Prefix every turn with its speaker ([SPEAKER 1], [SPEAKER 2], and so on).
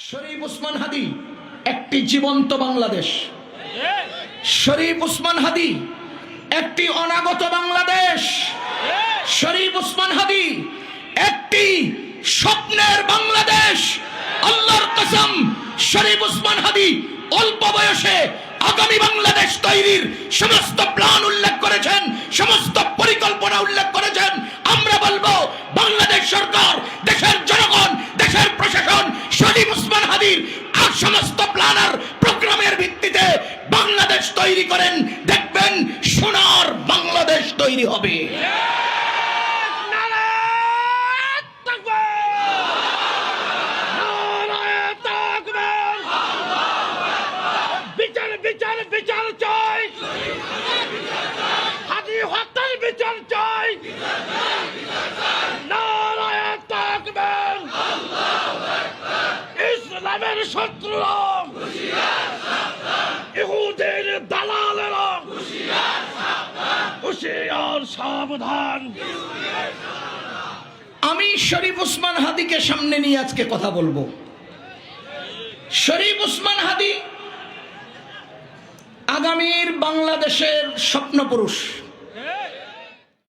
[SPEAKER 1] শরীফ ওসমান হাদী একটি জীবন্ত বাংলাদেশ। শরীফ ওসমান হাদী একটি অনাগত বাংলাদেশ। শরীফ ওসমান হাদী একটি স্বপ্নের বাংলাদেশ। আল্লাহর কসম, শরীফ ওসমান হাদী অল্প বয়সে আগামী বাংলাদেশ তৈরির সমস্ত প্ল্যান উল্লেখ করেছেন, সমস্ত পরিকল্পনা উল্লেখ করেছেন। আমরা বলবো, বাংলাদেশ সরকার, দেশের জনগণ, দেশের প্রশাসন শরীফ ওসমান হাদীর আর সমস্ত প্ল্যানার প্রোগ্রামের ভিত্তিতে বাংলাদেশ তৈরি করেন, দেখবেন সোনার বাংলাদেশ তৈরি হবে।
[SPEAKER 2] বিচার বিচার চাই, হাদী হত্যার বিচার চাই। নারায়ে তাকবীর, ইসলামের শত্রুরা, ইহুদের দালালেরা, হুঁশিয়ার সাবধান।
[SPEAKER 1] আমি শরীফ ওসমান হাদীকে সামনে নিয়ে আজকে কথা বলবো। শরীফ ওসমান হাদী আগামীর বাংলাদেশের স্বপ্নপুরুষ।